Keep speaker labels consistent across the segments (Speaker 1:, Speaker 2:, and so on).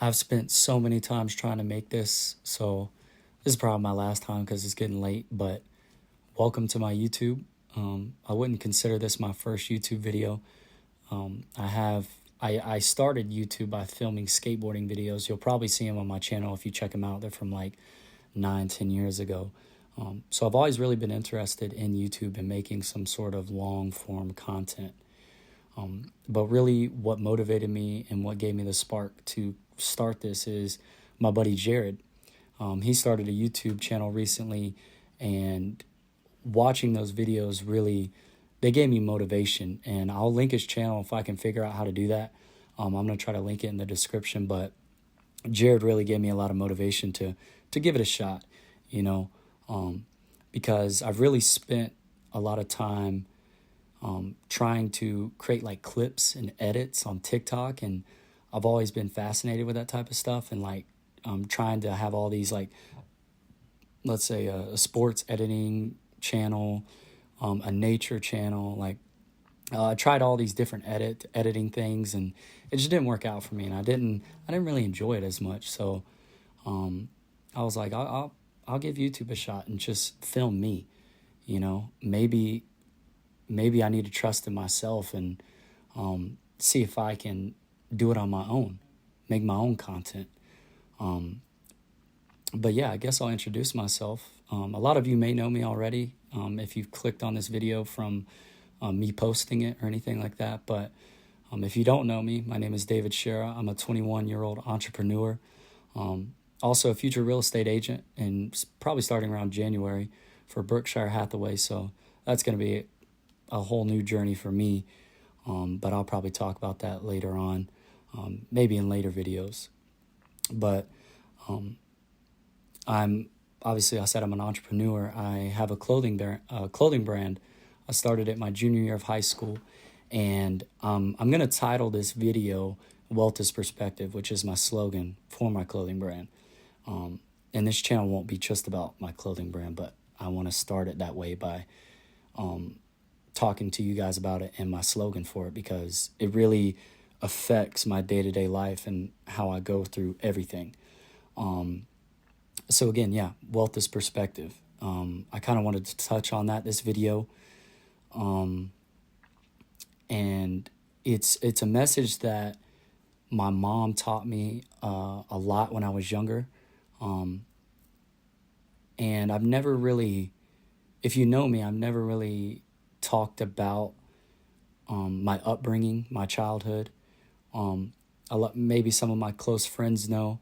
Speaker 1: I've spent so many times trying to make this, so this is probably my last time because it's getting late, but welcome to my YouTube. I wouldn't consider this my first YouTube video. I have I started YouTube by filming skateboarding videos. You'll probably see them on my channel if you check them out. They're from like 9, 10 years ago. So I've always really been interested in YouTube and making some sort of long form content. But really, what motivated me and what gave me the spark to start this is my buddy Jared. He started a YouTube channel recently, and watching those videos really, they gave me motivation. And I'll link his channel if I can figure out how to do that. I'm going to try to link it in the description. But Jared really gave me a lot of motivation to give it a shot, you know, because I've really spent a lot of time trying to create like clips and edits on TikTok, and I've always been fascinated with that type of stuff, and like trying to have all these like, let's say a sports editing channel, a nature channel, like I tried all these different editing things, and it just didn't work out for me, and I didn't really enjoy it as much. So I was like, I'll give YouTube a shot and just film me, you know, maybe I need to trust in myself and see if I can do it on my own, make my own content. But yeah, I guess I'll introduce myself. A lot of you may know me already if you've clicked on this video from me posting it or anything like that. But if you don't know me, my name is David Shera. I'm a 21-year-old entrepreneur, also a future real estate agent, and probably starting around January for Berkshire Hathaway. So that's going to be a whole new journey for me, but I'll probably talk about that later on, maybe in later videos. But I'm obviously, I said I'm an entrepreneur. I have a clothing brand. I started it my junior year of high school, and I'm going to title this video "Wealth is Perspective," which is my slogan for my clothing brand. And this channel won't be just about my clothing brand, but I want to start it that way by talking to you guys about it and my slogan for it, because it really affects my day-to-day life and how I go through everything. So again, yeah, wealth is perspective. I kind of wanted to touch on that this video. And it's a message that my mom taught me a lot when I was younger. And I've never really, if you know me, I've never really talked about my upbringing, my childhood. Maybe some of my close friends know,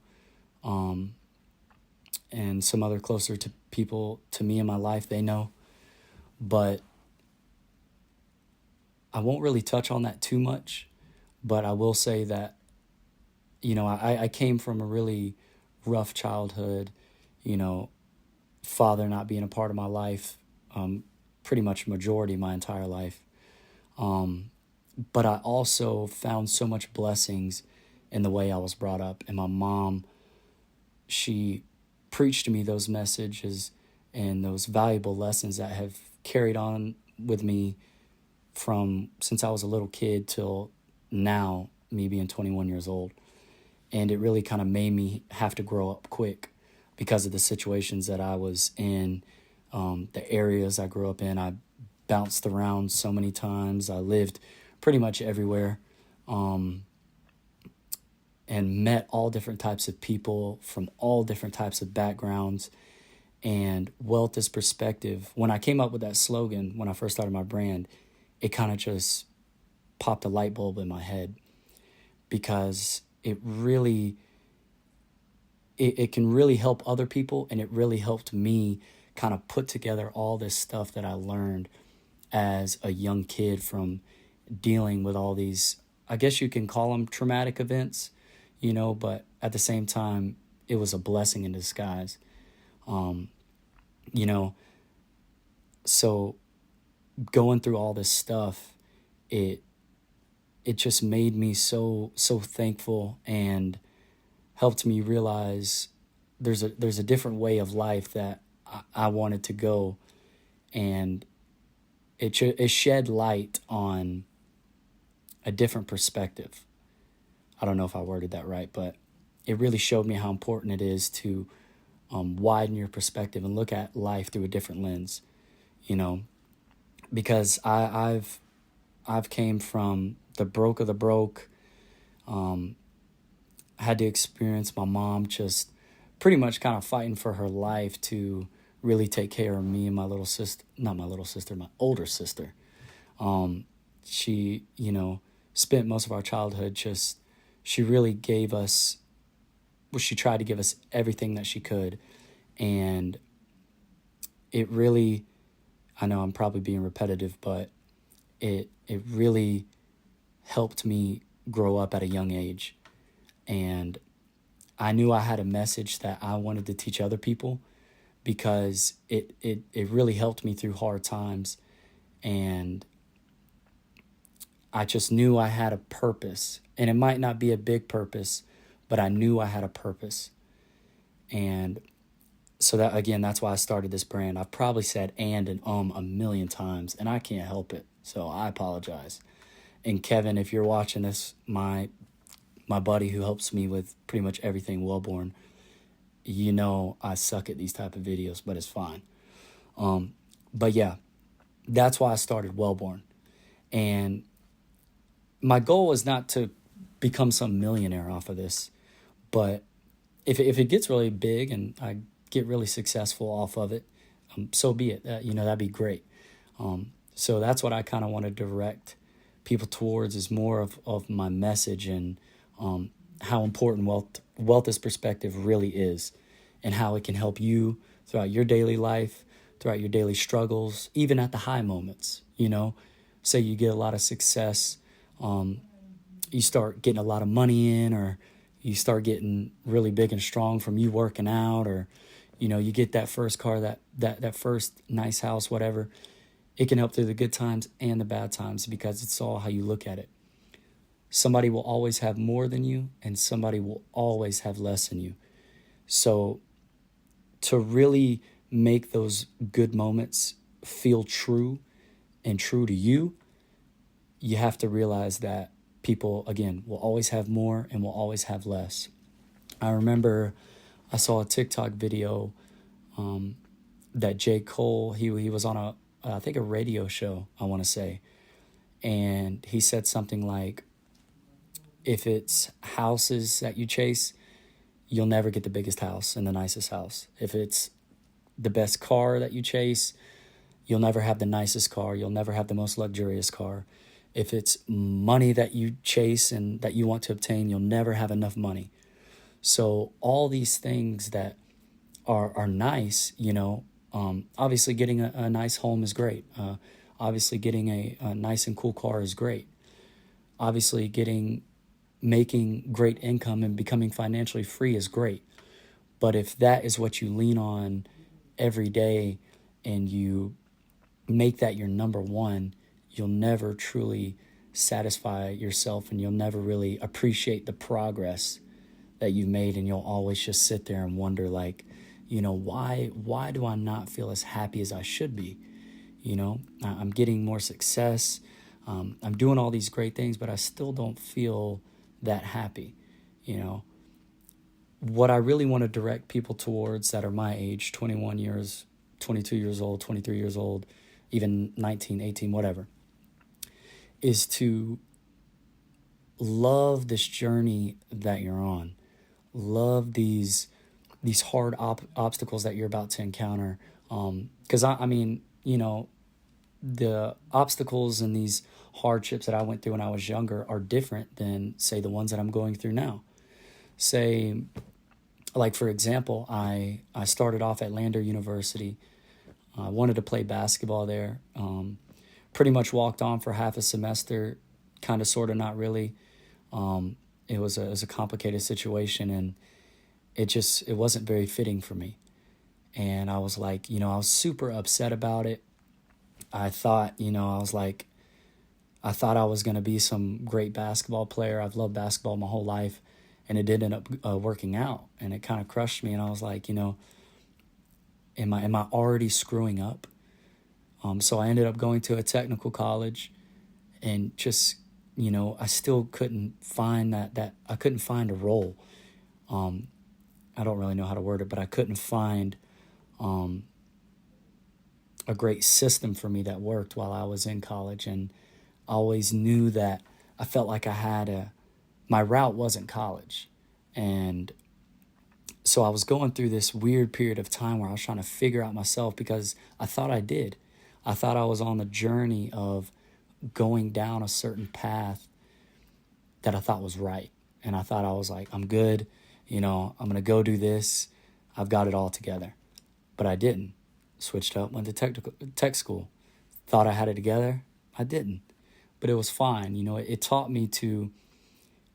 Speaker 1: and some other closer to people to me in my life, they know. But I won't really touch on that too much. But I will say that, you know, I came from a really rough childhood, you know, father not being a part of my life, pretty much majority of my entire life. But I also found so much blessings in the way I was brought up. And my mom, she preached to me those messages and those valuable lessons that have carried on with me from since I was a little kid till now, me being 21 years old. And it really kind of made me have to grow up quick because of the situations that I was in, the areas I grew up in. I bounced around so many times. I lived pretty much everywhere, and met all different types of people from all different types of backgrounds. And wealth is perspective. When I came up with that slogan, when I first started my brand, it kind of just popped a light bulb in my head, because it really, it can really help other people. And it really helped me kind of put together all this stuff that I learned as a young kid from dealing with all these, I guess you can call them traumatic events, you know, but at the same time, it was a blessing in disguise. You know, so going through all this stuff, it just made me so thankful, and helped me realize there's a different way of life that I wanted to go, and it shed light on a different perspective. I don't know if I worded that right, but it really showed me how important it is to widen your perspective and look at life through a different lens, you know, because I've came from the broke of the broke. Had to experience my mom just pretty much kind of fighting for her life to really take care of me and my little sister, not my little sister, my older sister. She, spent most of our childhood just, she really gave us, well, she tried to give us everything that she could. And it really, I know I'm probably being repetitive, but it really helped me grow up at a young age. And I knew I had a message that I wanted to teach other people because it really helped me through hard times. And I just knew I had a purpose. And it might not be a big purpose, but I knew I had a purpose. And so that, again, that's why I started this brand. I've probably said and a million times, and I can't help it. So I apologize. And Kevin, if you're watching this, my buddy who helps me with pretty much everything Wellborn, I suck at these type of videos, but it's fine. But yeah, that's why I started Wellborn. And my goal is not to become some millionaire off of this, but if it gets really big and I get really successful off of it, so be it. That'd be great. So that's what I kind of want to direct people towards, is more of my message and how important wealth as perspective really is, and how it can help you throughout your daily life, throughout your daily struggles, even at the high moments. Say you get a lot of success, you start getting a lot of money in, or you start getting really big and strong from you working out, or you get that first car, that first nice house, whatever. It can help through the good times and the bad times, because it's all how you look at it. Somebody will always have more than you, and somebody will always have less than you. So to really make those good moments feel true and true to you, you have to realize that people, again, will always have more and will always have less. I remember I saw a TikTok video that J. Cole, he was on I think a radio show, I want to say. And he said something like, if it's houses that you chase, you'll never get the biggest house and the nicest house. If it's the best car that you chase, you'll never have the nicest car. You'll never have the most luxurious car. If it's money that you chase and that you want to obtain, you'll never have enough money. So all these things that are nice, obviously getting a nice home is great. Obviously getting a nice and cool car is great. Obviously making great income and becoming financially free is great. But if that is what you lean on every day and you make that your number one, you'll never truly satisfy yourself, and you'll never really appreciate the progress that you've made. And you'll always just sit there and wonder, like, why do I not feel as happy as I should be? I'm getting more success. I'm doing all these great things, but I still don't feel that happy. What I really want to direct people towards that are my age, 21 years, 22 years old, 23 years old, even 19, 18, whatever, is to love this journey that you're on. Love these hard obstacles that you're about to encounter. Because the obstacles and these hardships that I went through when I was younger are different than, say, the ones that I'm going through now. Say, like, for example, I started off at Lander University. I wanted to play basketball there. Pretty much walked on for half a semester, kind of, sort of, not really. It was a complicated situation, and it wasn't very fitting for me. And I was like, I was super upset about it. I thought, I thought I was going to be some great basketball player. I've loved basketball my whole life, and it did end up working out, and it kind of crushed me. And I was like, am I already screwing up? So I ended up going to a technical college, and just, I still couldn't find that I couldn't find a role. I don't really know how to word it, but I couldn't find a great system for me that worked while I was in college. And I always knew that I felt like I had my route wasn't college. And so I was going through this weird period of time where I was trying to figure out myself, because I thought I did. I thought I was on the journey of going down a certain path that I thought was right. And I thought I was like, I'm good. I'm going to go do this. I've got it all together. But I didn't. Switched up, went to tech school. Thought I had it together. I didn't. But it was fine. It taught me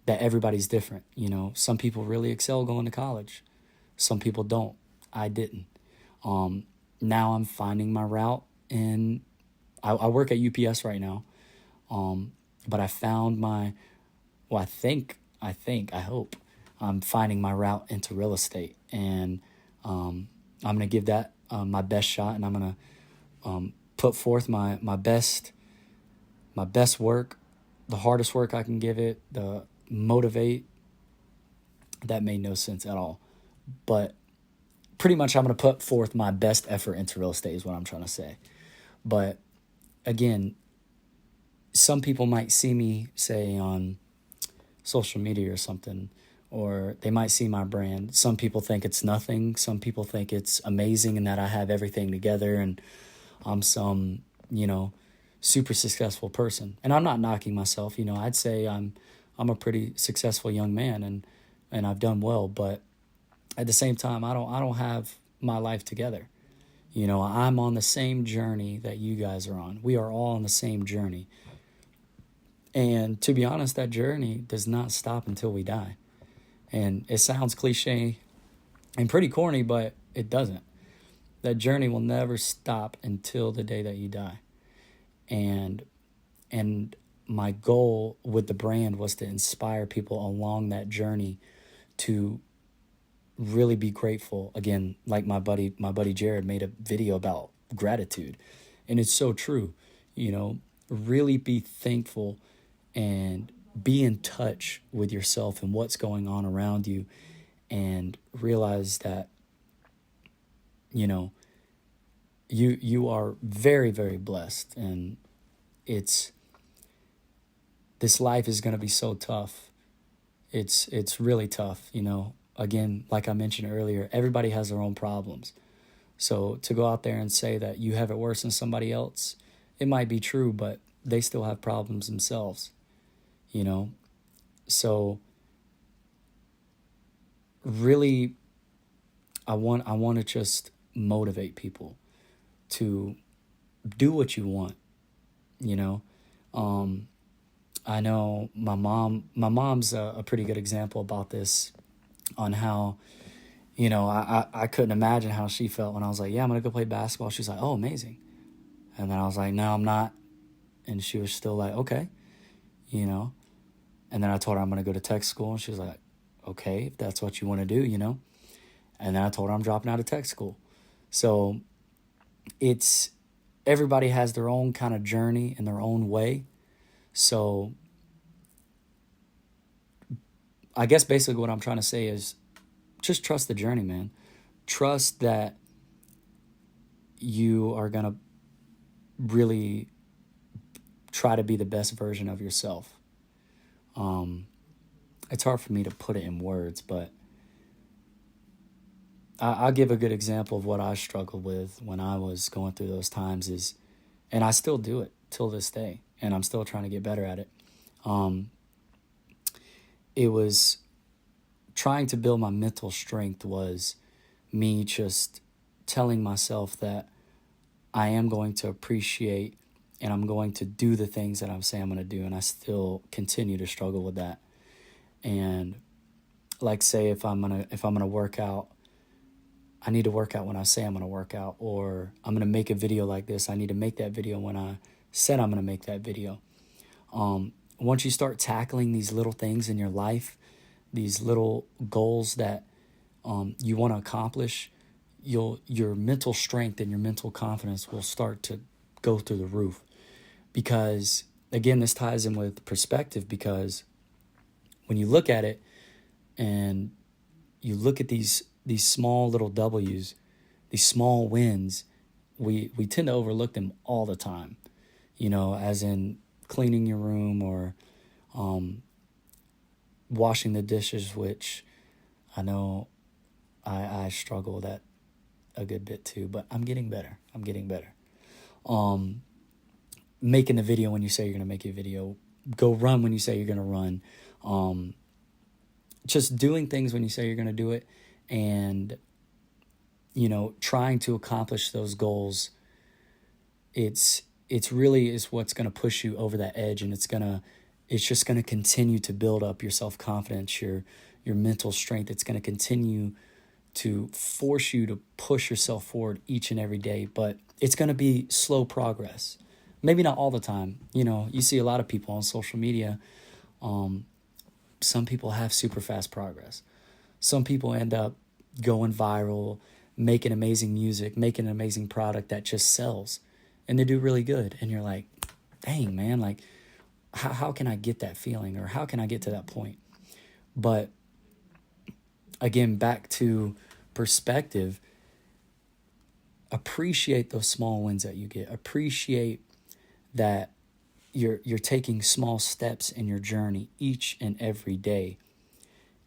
Speaker 1: that everybody's different. Some people really excel going to college. Some people don't. I didn't. Now I'm finding my route, and I work at UPS right now. But I found I hope I'm finding my route into real estate, and I'm going to give that my best shot, and I'm going to put forth my best work, the hardest work I can give it, the motivate. That made no sense at all. But pretty much I'm going to put forth my best effort into real estate is what I'm trying to say. But again, some people might see me, say, on social media or something, or they might see my brand. Some people think it's nothing. Some people think it's amazing and that I have everything together and I'm some, super successful person. And I'm not knocking myself. I'd say I'm a pretty successful young man, and I've done well, but at the same time, I don't have my life together. I'm on the same journey that you guys are on. We are all on the same journey. And to be honest, that journey does not stop until we die. And it sounds cliche and pretty corny, but it doesn't. That journey will never stop until the day that you die. And my goal with the brand was to inspire people along that journey to really be grateful. Again, like my buddy Jared made a video about gratitude, and it's so true. Really be thankful and be in touch with yourself and what's going on around you, and realize that you are very, very blessed. And this life is going to be so tough. It's really tough. Again, like I mentioned earlier, everybody has their own problems. So to go out there and say that you have it worse than somebody else, it might be true, but they still have problems themselves. So really, I want to just motivate people to do what you want. I know my mom's a pretty good example about this, on how, I couldn't imagine how she felt when I was like, yeah, I'm going to go play basketball. She's like, oh, amazing. And then I was like, no, I'm not. And she was still like, okay, And then I told her I'm going to go to tech school. And she was like, okay, if that's what you want to do, And then I told her I'm dropping out of tech school. So everybody has their own kind of journey in their own way. So I guess basically what I'm trying to say is just trust the journey, man. Trust that you are going to really try to be the best version of yourself. It's hard for me to put it in words, but I'll give a good example of what I struggled with when I was going through those times and I still do it till this day, and I'm still trying to get better at it. It was trying to build my mental strength, was me just telling myself that I am going to appreciate and I'm going to do the things that I'm saying I'm going to do. And I still continue to struggle with that. And like, say if I'm going to work out, I need to work out when I say I'm going to work out, or I'm going to make a video like this. I need to make that video when I said I'm going to make that video. Once you start tackling these little things in your life, these little goals that you want to accomplish, your mental strength and your mental confidence will start to go through the roof. Because, again, this ties in with perspective, because when you look at it and you look at these small little W's, these small wins, we tend to overlook them all the time, as in cleaning your room or washing the dishes, which I know I struggle with that a good bit too, but I'm getting better. Making a video when you say you're going to make a video, go run when you say you're going to run, just doing things when you say you're going to do it, and, trying to accomplish those goals. It's really is what's going to push you over that edge, and it's just going to continue to build up your self-confidence, your mental strength. It's going to continue to force you to push yourself forward each and every day, but it's going to be slow progress. Maybe not all the time. You see a lot of people on social media. Some people have super fast progress. Some people end up going viral, making amazing music, making an amazing product that just sells, and they do really good. And you're like, dang, man, like, how can I get that feeling, or how can I get to that point? But again, back to perspective, appreciate those small wins that you get. Appreciate that you're taking small steps in your journey each and every day,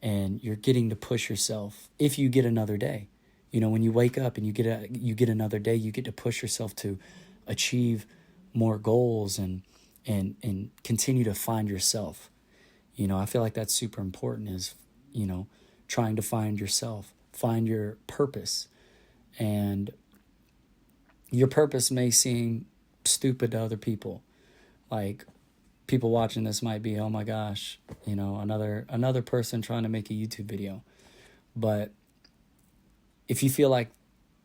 Speaker 1: and you're getting to push yourself. If you get another day, when you wake up and you get another day, you get to push yourself to achieve more goals and continue to find yourself. I feel like that's super important, is trying to find yourself, find your purpose. And your purpose may seem stupid to other people. Like, people watching this might be, oh my gosh, another person trying to make a YouTube video. But if you feel like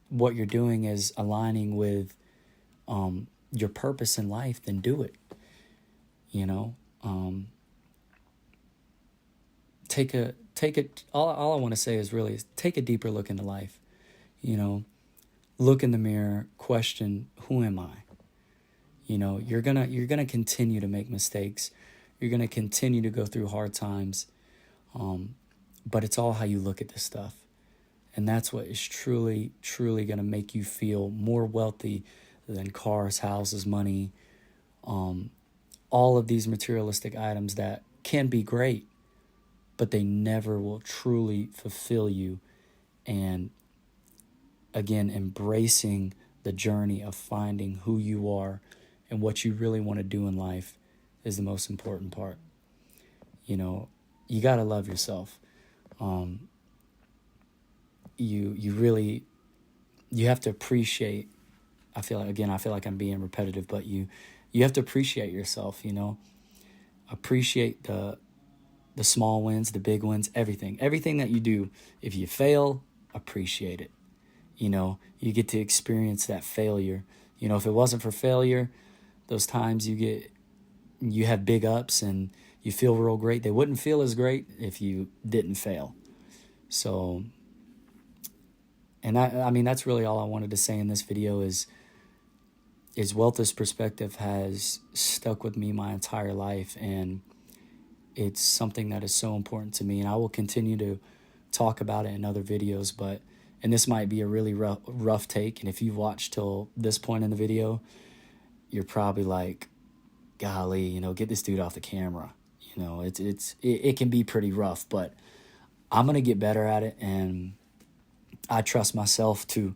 Speaker 1: what you're doing is aligning with your purpose in life, then do it. All I want to say is really take a deeper look into life. Look in the mirror, question, who am I? You're gonna continue to make mistakes. You're gonna continue to go through hard times. But it's all how you look at this stuff. And that's what is truly, truly gonna make you feel more wealthy than cars, houses, money, all of these materialistic items that can be great, but they never will truly fulfill you. And again, embracing the journey of finding who you are and what you really want to do in life is the most important part. You got to love yourself. You have to appreciate, I feel like I'm being repetitive, but you have to appreciate yourself, appreciate the small wins, the big wins, everything that you do. If you fail, appreciate it. You get to experience that failure. If it wasn't for failure, those times you have big ups and you feel real great, they wouldn't feel as great if you didn't fail. So, and that's really all I wanted to say in this video is wealth as perspective has stuck with me my entire life, and it's something that is so important to me, and I will continue to talk about it in other videos. And this might be a really rough take, and if you've watched till this point in the video, you're probably like, golly, get this dude off the camera. It can be pretty rough, but I'm gonna get better at it, and I trust myself to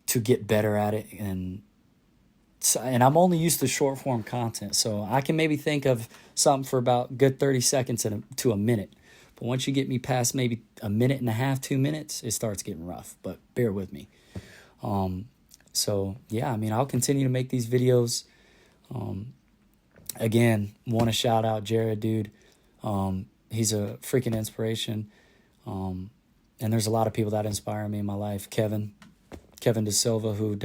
Speaker 1: get better at it. And I'm only used to short form content, so I can maybe think of something for about good 30 seconds to a minute. But once you get me past maybe a minute and a half, 2 minutes, it starts getting rough. But bear with me. So yeah, I'll continue to make these videos. Again, want to shout out Jared, dude. He's a freaking inspiration. And there's a lot of people that inspire me in my life. Kevin De Silva, who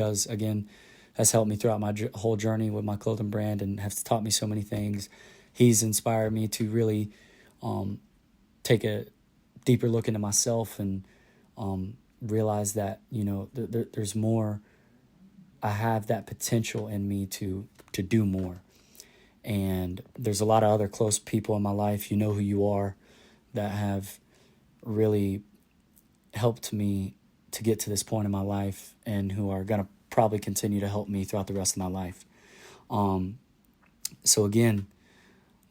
Speaker 1: has helped me throughout my whole journey with my clothing brand and has taught me so many things. He's inspired me to really take a deeper look into myself and realize that, there's more. I have that potential in me to do more. And there's a lot of other close people in my life, who you are, that have really helped me to get to this point in my life and who are going to probably continue to help me throughout the rest of my life. So again,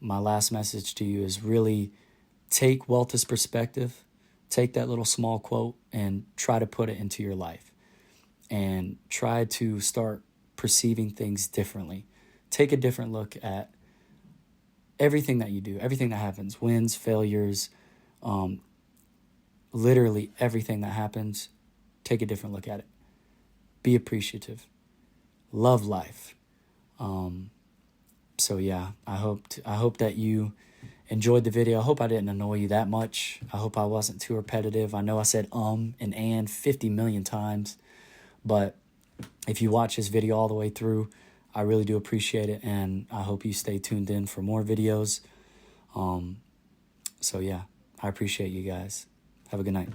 Speaker 1: my last message to you is really take Welt's perspective, take that little small quote and try to put it into your life and try to start perceiving things differently. Take a different look at everything that you do, everything that happens, wins, failures, literally everything that happens. Take a different look at it. Be appreciative. Love life. So yeah, I hope that you enjoyed the video. I hope I didn't annoy you that much. I hope I wasn't too repetitive. I know I said and 50 million times, but if you watch this video all the way through, I really do appreciate it, and I hope you stay tuned in for more videos. So yeah, I appreciate you guys. Have a good night.